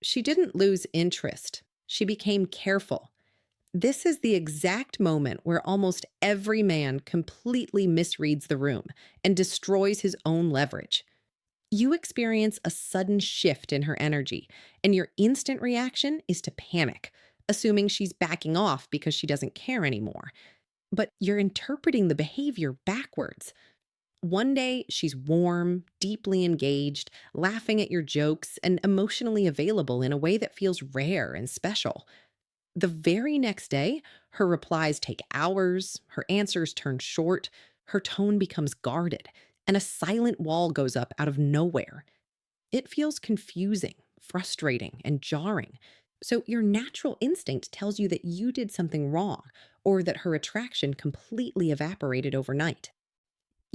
She didn't lose interest. She became careful. This is the exact moment where almost every man completely misreads the room and destroys his own leverage. You experience a sudden shift in her energy, and your instant reaction is to panic, assuming she's backing off because she doesn't care anymore. But you're interpreting the behavior backwards. One day, she's warm, deeply engaged, laughing at your jokes, and emotionally available in a way that feels rare and special. The very next day, her replies take hours, her answers turn short, her tone becomes guarded, and a silent wall goes up out of nowhere. It feels confusing, frustrating, and jarring. So, your natural instinct tells you that you did something wrong or that her attraction completely evaporated overnight.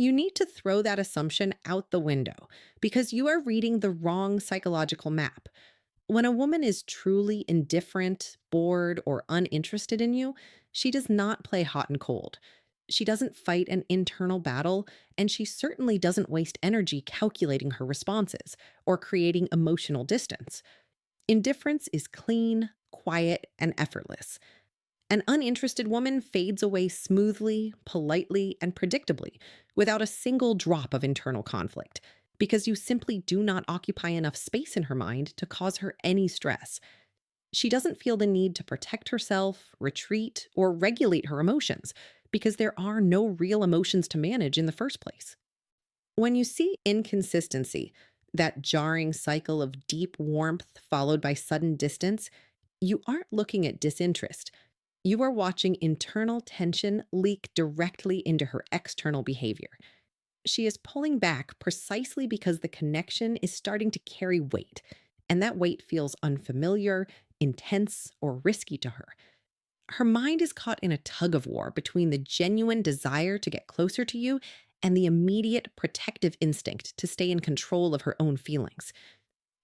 You need to throw that assumption out the window because you are reading the wrong psychological map. When a woman is truly indifferent, bored, or uninterested in you, she does not play hot and cold. She doesn't fight an internal battle, and she certainly doesn't waste energy calculating her responses or creating emotional distance. Indifference is clean, quiet, and effortless. An uninterested woman fades away smoothly, politely, and predictably, without a single drop of internal conflict, because you simply do not occupy enough space in her mind to cause her any stress. She doesn't feel the need to protect herself, retreat, or regulate her emotions, because there are no real emotions to manage in the first place. When you see inconsistency, that jarring cycle of deep warmth followed by sudden distance, you aren't looking at disinterest. You are watching internal tension leak directly into her external behavior. She is pulling back precisely because the connection is starting to carry weight, and that weight feels unfamiliar, intense, or risky to her. Her mind is caught in a tug of war between the genuine desire to get closer to you and the immediate protective instinct to stay in control of her own feelings.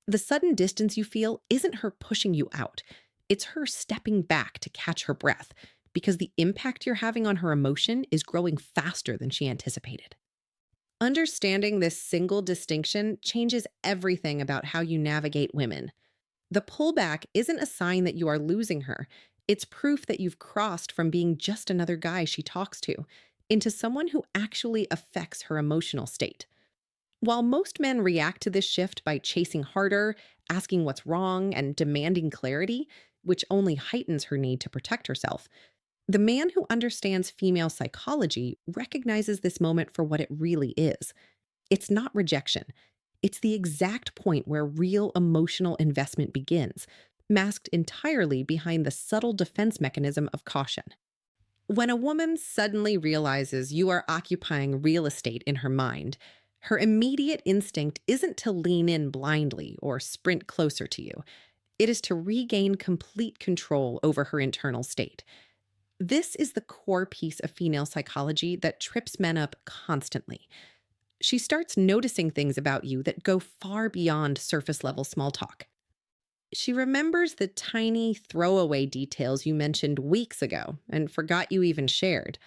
The sudden distance you feel isn't her pushing you out, it's her stepping back to catch her breath because the impact you're having on her emotion is growing faster than she anticipated. Understanding this single distinction changes everything about how you navigate women. The pullback isn't a sign that you are losing her, it's proof that you've crossed from being just another guy she talks to into someone who actually affects her emotional state. While most men react to this shift by chasing harder, asking what's wrong, and demanding clarity, which only heightens her need to protect herself, the man who understands female psychology recognizes this moment for what it really is. It's not rejection. It's the exact point where real emotional investment begins, masked entirely behind the subtle defense mechanism of caution. When a woman suddenly realizes you are occupying real estate in her mind, her immediate instinct isn't to lean in blindly or sprint closer to you. It is to regain complete control over her internal state. This is the core piece of female psychology that trips men up constantly. She starts noticing things about you that go far beyond surface level small talk. She remembers the tiny throwaway details you mentioned weeks ago and forgot you even shared,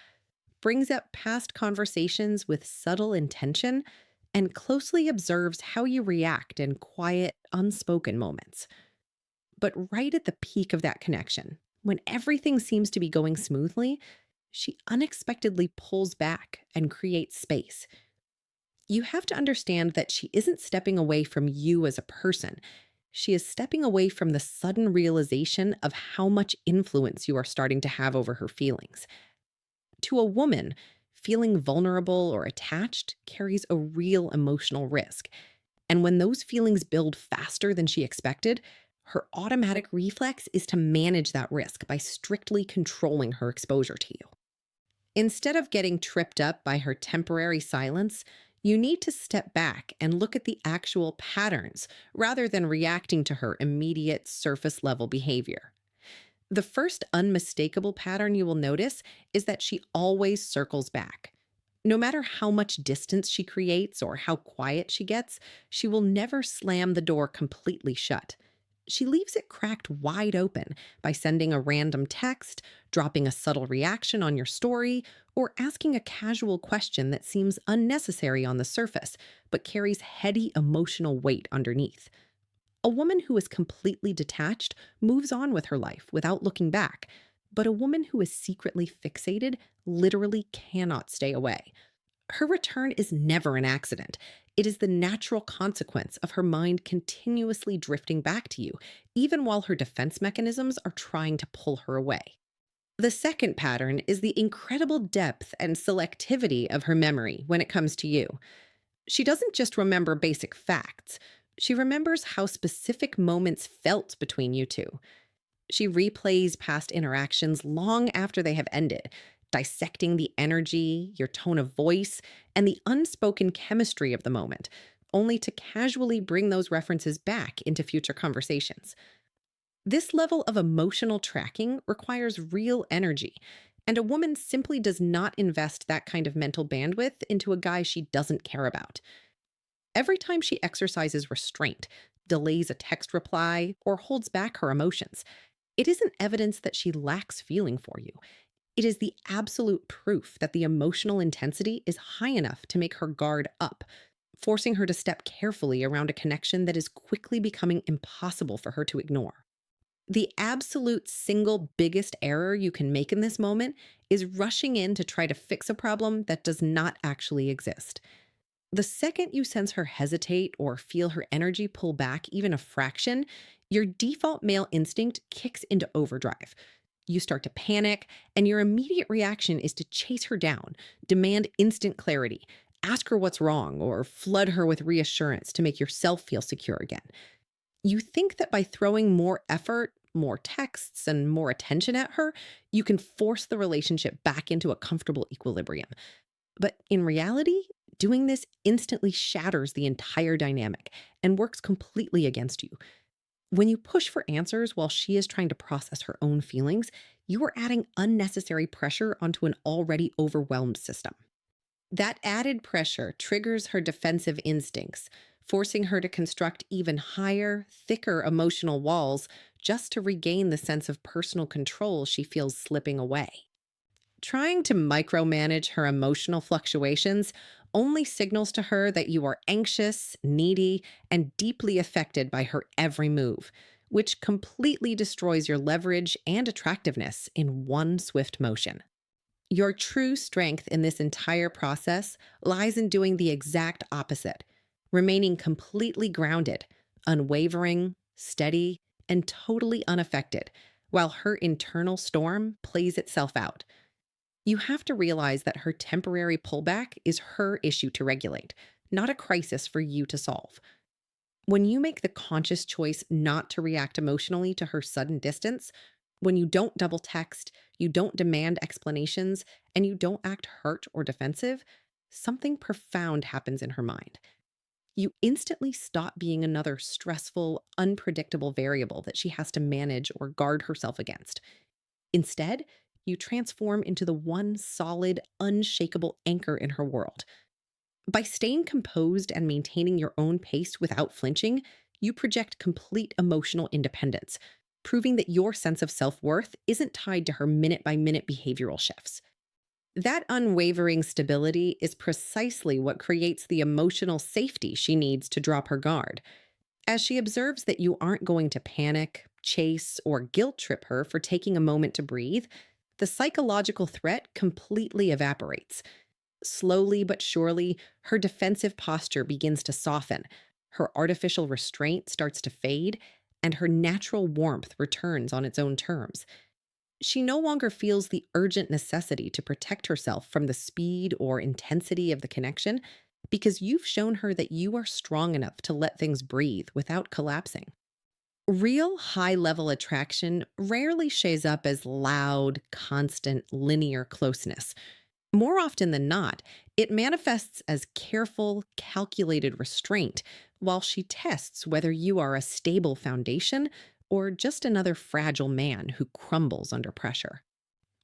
brings up past conversations with subtle intention, and closely observes how you react in quiet, unspoken moments. But right at the peak of that connection, when everything seems to be going smoothly, she unexpectedly pulls back and creates space. You have to understand that she isn't stepping away from you as a person. She is stepping away from the sudden realization of how much influence you are starting to have over her feelings. To a woman, feeling vulnerable or attached carries a real emotional risk. And when those feelings build faster than she expected, her automatic reflex is to manage that risk by strictly controlling her exposure to you. Instead of getting tripped up by her temporary silence, you need to step back and look at the actual patterns rather than reacting to her immediate surface level behavior. The first unmistakable pattern you will notice is that she always circles back. No matter how much distance she creates or how quiet she gets, she will never slam the door completely shut. She leaves it cracked wide open by sending a random text, dropping a subtle reaction on your story, or asking a casual question that seems unnecessary on the surface but carries heady emotional weight underneath. A woman who is completely detached moves on with her life without looking back, but a woman who is secretly fixated literally cannot stay away. Her return is never an accident. It is the natural consequence of her mind continuously drifting back to you, even while her defense mechanisms are trying to pull her away. The second pattern is the incredible depth and selectivity of her memory when it comes to you. She doesn't just remember basic facts, she remembers how specific moments felt between you two. She replays past interactions long after they have ended, dissecting the energy, your tone of voice, and the unspoken chemistry of the moment, only to casually bring those references back into future conversations. This level of emotional tracking requires real energy, and a woman simply does not invest that kind of mental bandwidth into a guy she doesn't care about. Every time she exercises restraint, delays a text reply, or holds back her emotions, it isn't evidence that she lacks feeling for you. It is the absolute proof that the emotional intensity is high enough to make her guard up, forcing her to step carefully around a connection that is quickly becoming impossible for her to ignore. The absolute single biggest error you can make in this moment is rushing in to try to fix a problem that does not actually exist. The second you sense her hesitate or feel her energy pull back even a fraction, your default male instinct kicks into overdrive. You start to panic, and your immediate reaction is to chase her down, demand instant clarity, ask her what's wrong, or flood her with reassurance to make yourself feel secure again. You think that by throwing more effort, more texts, and more attention at her, you can force the relationship back into a comfortable equilibrium. But in reality, doing this instantly shatters the entire dynamic and works completely against you. When you push for answers while she is trying to process her own feelings, you are adding unnecessary pressure onto an already overwhelmed system. That added pressure triggers her defensive instincts, forcing her to construct even higher, thicker emotional walls just to regain the sense of personal control she feels slipping away. Trying to micromanage her emotional fluctuations only signals to her that you are anxious, needy, and deeply affected by her every move, which completely destroys your leverage and attractiveness in one swift motion. Your true strength in this entire process lies in doing the exact opposite, remaining completely grounded, unwavering, steady, and totally unaffected, while her internal storm plays itself out. You have to realize that her temporary pullback is her issue to regulate, not a crisis for you to solve. When you make the conscious choice not to react emotionally to her sudden distance, when you don't double text, you don't demand explanations, and you don't act hurt or defensive, something profound happens in her mind. You instantly stop being another stressful, unpredictable variable that she has to manage or guard herself against. Instead, you transform into the one solid, unshakable anchor in her world. By staying composed and maintaining your own pace without flinching, you project complete emotional independence, proving that your sense of self worth isn't tied to her minute by minute behavioral shifts. That unwavering stability is precisely what creates the emotional safety she needs to drop her guard. As she observes that you aren't going to panic, chase, or guilt trip her for taking a moment to breathe, the psychological threat completely evaporates. Slowly but surely, her defensive posture begins to soften, her artificial restraint starts to fade, and her natural warmth returns on its own terms. She no longer feels the urgent necessity to protect herself from the speed or intensity of the connection because you've shown her that you are strong enough to let things breathe without collapsing. Real high level attraction rarely shows up as loud, constant, linear closeness. More often than not, it manifests as careful, calculated restraint while she tests whether you are a stable foundation or just another fragile man who crumbles under pressure.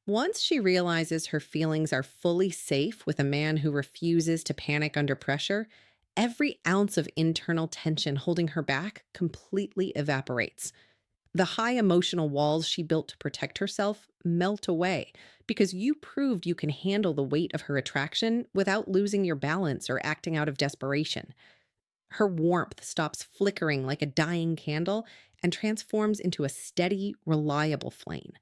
Once she realizes her feelings are fully safe with a man who refuses to panic under pressure, every ounce of internal tension holding her back completely evaporates. The high emotional walls she built to protect herself melt away because you proved you can handle the weight of her attraction without losing your balance or acting out of desperation. Her warmth stops flickering like a dying candle and transforms into a steady, reliable flame.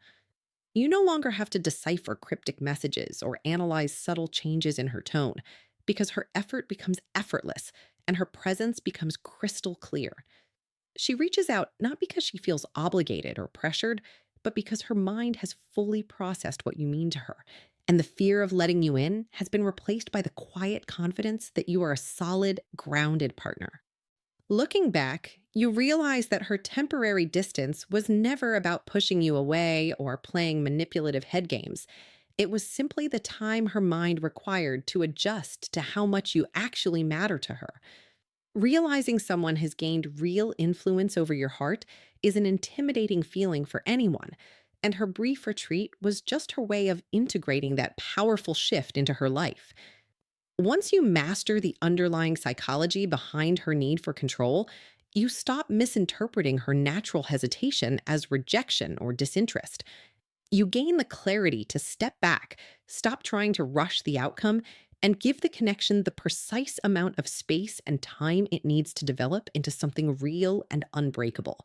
You no longer have to decipher cryptic messages or analyze subtle changes in her tone because her effort becomes effortless and her presence becomes crystal clear. She reaches out not because she feels obligated or pressured, but because her mind has fully processed what you mean to her. And the fear of letting you in has been replaced by the quiet confidence that you are a solid, grounded partner. Looking back, you realize that her temporary distance was never about pushing you away or playing manipulative head games. It was simply the time her mind required to adjust to how much you actually matter to her. Realizing someone has gained real influence over your heart is an intimidating feeling for anyone, and her brief retreat was just her way of integrating that powerful shift into her life. Once you master the underlying psychology behind her need for control, you stop misinterpreting her natural hesitation as rejection or disinterest. You gain the clarity to step back, stop trying to rush the outcome, and give the connection the precise amount of space and time it needs to develop into something real and unbreakable.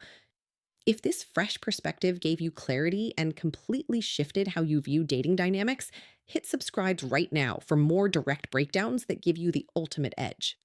If this fresh perspective gave you clarity and completely shifted how you view dating dynamics, hit subscribe right now for more direct breakdowns that give you the ultimate edge.